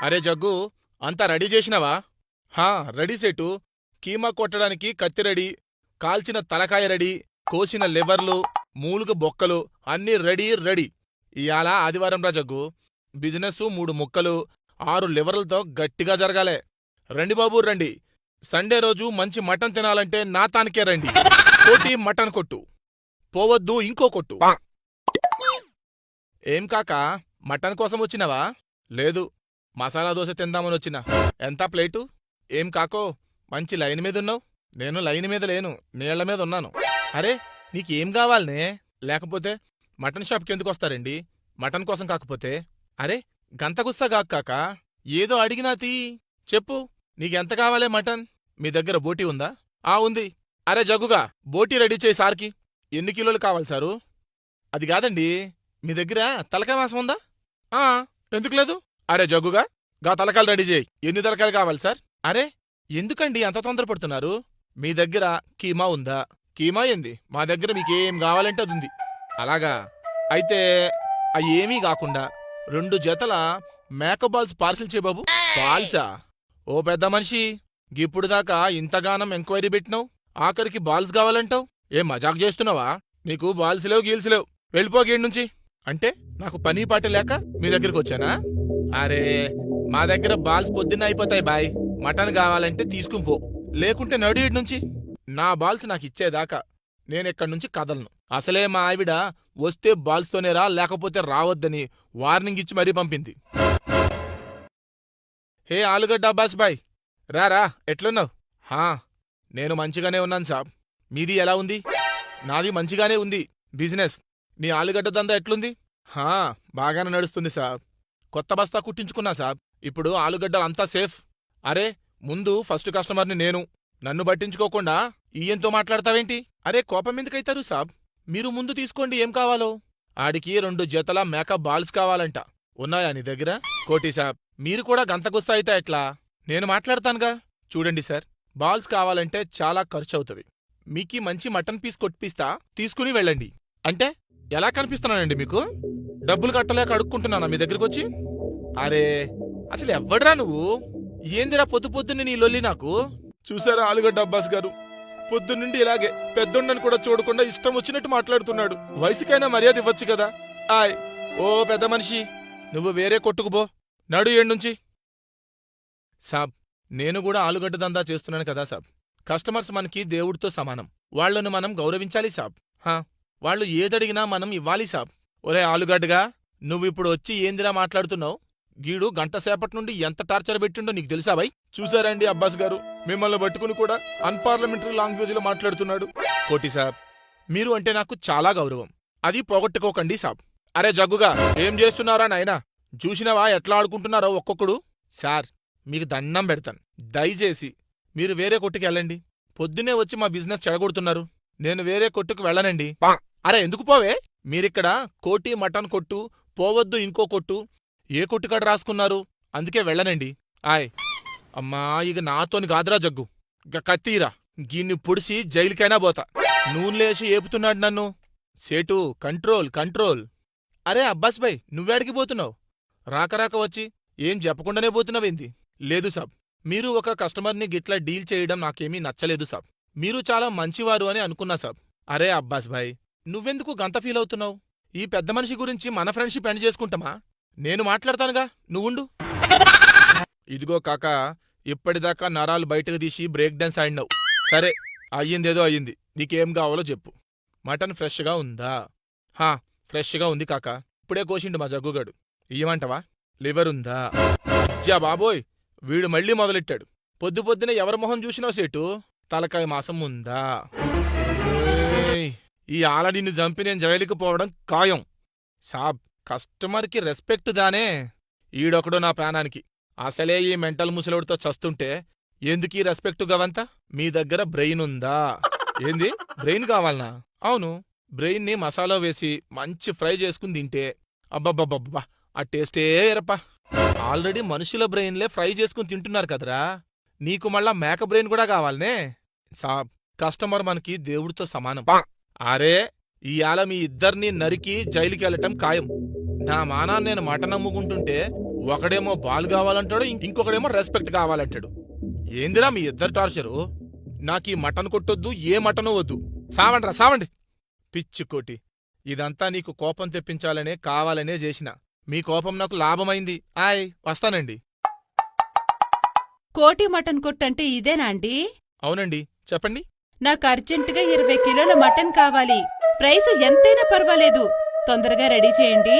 అరే జగ్గు, అంతా రెడీ చేసినవా? హా, రెడీ సెటు. కీమా కొట్టడానికి కత్తి రెడీ, కాల్చిన తలకాయ రెడీ, కోసిన లివర్లు, మూలుగ బొక్కలు అన్నీ రెడీ రెడీ. ఇయాల ఆదివారంరా జగ్గు. బిజినెస్ 3 ముక్కలు, 6 లివర్లతో గట్టిగా జరగాలే. రండి బాబూ రండి. సండే రోజు మంచి మటన్ తినాలంటే నా తానికే రండి. కోటి మటన్ కొట్టు, పోవద్దు ఇంకో కొట్టు. ఏం కాకా, మటన్ కోసం వచ్చినవా? లేదు, మసాలా దోశ తిందామనొచ్చినా. ఎంత ప్లేటు? ఏం కాకో, మంచి లైన్ మీదున్నావు. నేను లైన్ మీద లేను, నీళ్ల మీద ఉన్నాను. అరే, నీకేం కావాలనే? లేకపోతే మటన్ షాప్కి ఎందుకొస్తారండి? మటన్ కోసం కాకపోతే. అరే, గంతగుస్తా గాక కాకా, ఏదో అడిగినా తీ. చెప్పు, నీకెంత కావాలే మటన్? మీ దగ్గర బోటీ ఉందా? ఆ ఉంది. అరే జగ్గుగా, బోటీ రెడీ చేయి సార్కి. ఎన్ని కిలోలు కావాలి సారు? అది కాదండి, మీ దగ్గర తలకాయ మాంసం ఉందా? ఆ, ఎందుకు లేదు? అరే జగ్గుగా, గా తలకాయలు రెడీ చేయి. ఎన్ని తలకాయలు కావాలి సార్? అరే, ఎందుకండి అంత తొందరపడుతున్నారు? మీ దగ్గర కీమా ఉందా? కీమా ఏంది, మా దగ్గర మీకేం కావాలంటే అది ఉంది. అలాగా, అయితే అయ్యేమీ కాకుండా 2 జతల మేకబాల్స్ పార్సిల్ చేయ బాబు. బాల్సా? ఓ పెద్ద మనిషి, గిప్పుడు దాకా ఇంతగానం ఎంక్వైరీ పెట్టినావు, ఆఖరికి బాల్స్ కావాలంటావు? ఏం మజాక్ చేస్తున్నావా? నీకు బాల్స్ లేవు గీల్స్ లేవు, వెళ్ళిపో గేడ్ నుంచి. అంటే నాకు పని పాట లేక మీ దగ్గరికి వచ్చానా? అరే, మా దగ్గర బాల్స్ పొద్దున్న అయిపోతాయి బాయ్. మటన్ కావాలంటే తీసుకుని పో, లేకుంటే నడు ఈడి నుంచి. నా బాల్స్ నాకిచ్చేదాకా నేనెక్కడి నుంచి కదలను. అసలే మా ఆవిడ వస్తే బాల్స్తోనే రా, లేకపోతే రావద్దని వార్నింగ్ ఇచ్చి మరీ పంపింది. హే ఆలుగడ్డ అబ్బాస్ బాయ్, రారా, ఎట్లున్నావు? హా, నేను మంచిగానే ఉన్నాను సాబ్. మీది ఎలా ఉంది? నాది మంచిగానే ఉంది బిజినెస్. నీ ఆలుగడ్డ దందా ఎట్లుంది? హా, బాగానే నడుస్తుంది సాబ్. కొత్త బస్తా కుట్టించుకున్నా సాబ్. ఇప్పుడు ఆలుగడ్డలు అంతా సేఫ్. అరే, ముందు ఫస్ట్ కస్టమర్ని నేను. నన్ను పట్టించుకోకుండా ఈయంతో మాట్లాడతావేంటి? అరే, కోపం ఎందుకైతారు సాబ్? మీరు ముందు తీసుకోండి ఏం కావాలో. ఆడికి 2 జతల మేకప్ బాల్స్ కావాలంట. ఉన్నాయా నీ దగ్గర? కోటి సాబ్, మీరు కూడా గంతగుస్తా అయితే ఎట్లా? నేను మాట్లాడతానుగా. చూడండి సార్, బాల్స్ కావాలంటే చాలా ఖర్చవుతుంది. మీకీ మంచి మటన్ పీస్ కొట్టిపిస్తా, తీసుకుని వెళ్ళండి. అంటే ఎలా కనిపిస్తున్నానండి మీకు? డబ్బులు కట్టలేక అడుక్కుంటున్నానా మీ దగ్గరకొచ్చి? అరే, అసలు ఎవ్వడ్రా నువ్వు? ఏందిరా పొద్దు పొద్దున్నే నీ లొల్లి నాకు? చూసారా ఆలుగడ్డ అబ్బాస్ గారు, పొద్దున్నుండి ఇలాగే పెద్దోళ్ళని కూడా చూడకుండా ఇష్టం వచ్చినట్టు మాట్లాడుతున్నాడు. వయసుకైనా మర్యాద ఇవ్వచ్చు కదా. ఆయ్, ఓ పెద్ద మనిషి, నువ్వు వేరే కొట్టుకుపో, నడు ఏడ్నుంచి. సాబ్, నేను కూడా ఆలుగడ్డ దందా చేస్తున్నాను కదా సాబ్. కస్టమర్స్ మనకి దేవుడితో సమానం, వాళ్లను మనం గౌరవించాలి సాబ్. హా, వాళ్ళు ఏదడిగినా మనం ఇవ్వాలి సాబ్. ఒరే ఆలుగడ్డగా, నువ్విప్పుడు వచ్చి ఏందిరా మాట్లాడుతున్నావు? గీడు గంటసేపటి నుండి ఎంత టార్చర్ పెట్టిండో నీకు తెలుసా బై? చూసారండి అబ్బాస్ గారు, మిమ్మల్ని పట్టుకుని కూడా అన్పార్లమెంటరీ లాంగ్వేజ్లో మాట్లాడుతున్నాడు. కోటి సాబ్, మీరు అంటే నాకు చాలా గౌరవం, అది పోగొట్టుకోకండి సాబ్. అరే జగ్గుగా, ఏం చేస్తున్నారా నాయనా? చూసినవా ఎట్లా ఆడుకుంటున్నారో ఒక్కొక్కడు? సార్, మీకు దండం పెడతాను, దయచేసి మీరు వేరే కొట్టుకి వెళ్ళండి. పొద్దునే వచ్చి మా బిజినెస్ చెడగొడుతున్నారు. నేను వేరే కొట్టుకు వెళ్ళనండి. అరే ఎందుకు పోవే? మీరిక్కడ కోటి మటన్ కొట్టు, పోవద్దు ఇంకో కొట్టు, ఏ కొట్టుకాడ రాసుకున్నారు? అందుకే వెళ్ళనండి. ఆయ్, అమ్మా, ఇక నాతోని గాదురా జగ్గు, కత్తీరా, గీన్ని పొడిసి జైలుకైనా పోతా. నూనెలేసి ఏపుతున్నాడు నన్ను. సేటు, కంట్రోల్ కంట్రోల్. అరే అబ్బాస్ భాయ్, నువ్వేడికి పోతున్నావు? రాకరాక వచ్చి ఏం చెప్పకుండానే పోతున్నావేంది? లేదు సాబ్, మీరు ఒక కస్టమర్ని గిట్లా డీల్ చేయడం నాకేమీ నచ్చలేదు సాబ్. మీరు చాలా మంచివారు అని అనుకున్నా సాబ్. అరే అబ్బాస్ భాయ్, నువ్వెందుకు గంత ఫీల్ అవుతున్నావు? ఈ పెద్ద మనిషి గురించి మన ఫ్రెండ్షిప్ ఎండ్ చేసుకుంటామా? నేను మాట్లాడతానుగా, నువ్వుండు. ఇదిగో కాకా, ఇప్పటిదాకా నరాలు బయటకు తీసి బ్రేక్ డాన్స్ ఆడినావు. సరే, అయ్యిందేదో అయ్యింది. నీకేం కావాలో చెప్పు. మటన్ ఫ్రెష్గా ఉందా? హా, ఫ్రెష్గా ఉంది కాకా, ఇప్పుడే కోసిండు మా జగ్గుగాడు. ఇయ్యమంటవా? లివర్ ఉందా? అజ్జా బాబోయ్, వీడు మళ్ళీ మొదలెట్టాడు. పొద్దు పొద్దునే ఎవరి మొహం చూసినావు సేటు? తలకాయ మాసం ఉందా? ఈ ఆల నిన్ను చంపి నేను జైలుకి పోవడం ఖాయం. సాబ్, కస్టమర్కి రెస్పెక్ట్ దానే. ఈడొకడు నా ప్రాణానికి. అసలే ఈ మెంటల్ ముసలోడితో చస్తుంటే ఎందుకీ రెస్పెక్టు గవంతా? మీ దగ్గర బ్రెయిన్ ఉందా? ఏంది, బ్రెయిన్ కావాలనా? అవును, బ్రెయిన్ని మసాలా వేసి మంచి ఫ్రై చేసుకుని తింటే అబ్బబ్బబ్బబ్బా, ఆ టేస్టే వేరప్పా. ఆల్రెడీ మనుషుల బ్రెయిన్లే ఫ్రై చేసుకుని తింటున్నారు కదరా, నీకు మళ్ళా మేక బ్రెయిన్ కూడా కావాలనే? సాబ్, కస్టమర్ మనకి దేవుడితో సమానం. అరే, ఇయాల మీ ఇద్దరినీ నరికి జైలుకెళ్ళటం ఖాయం. నా మానాన్ని నేను మటన్ అమ్ముకుంటుంటే ఒకడేమో బాల్ కావాలంటాడు, ఇంకొకడేమో రెస్పెక్ట్ కావాలంటాడు. ఏందిరా మీ ఇద్దరు టార్చరు? నాకీ మటన్ కొట్టొద్దు, ఏ మటను వద్దు. సావండ్రా సావండి. పిచ్చుకోటి, ఇదంతా నీకు కోపం తెప్పించాలనే కావాలనే చేసిన. మీ కోపం నాకు లాభమైంది. వస్తానండి. కోటి మటన్ కొట్టంటే ఇదేనా అండి? అవునండి, చెప్పండి. నాకు అర్జెంటుగా 20 కిలోల మటన్ కావాలి. ప్రైస్ ఎంతైనా పర్వాలేదు, తొందరగా రెడీ చేయండి.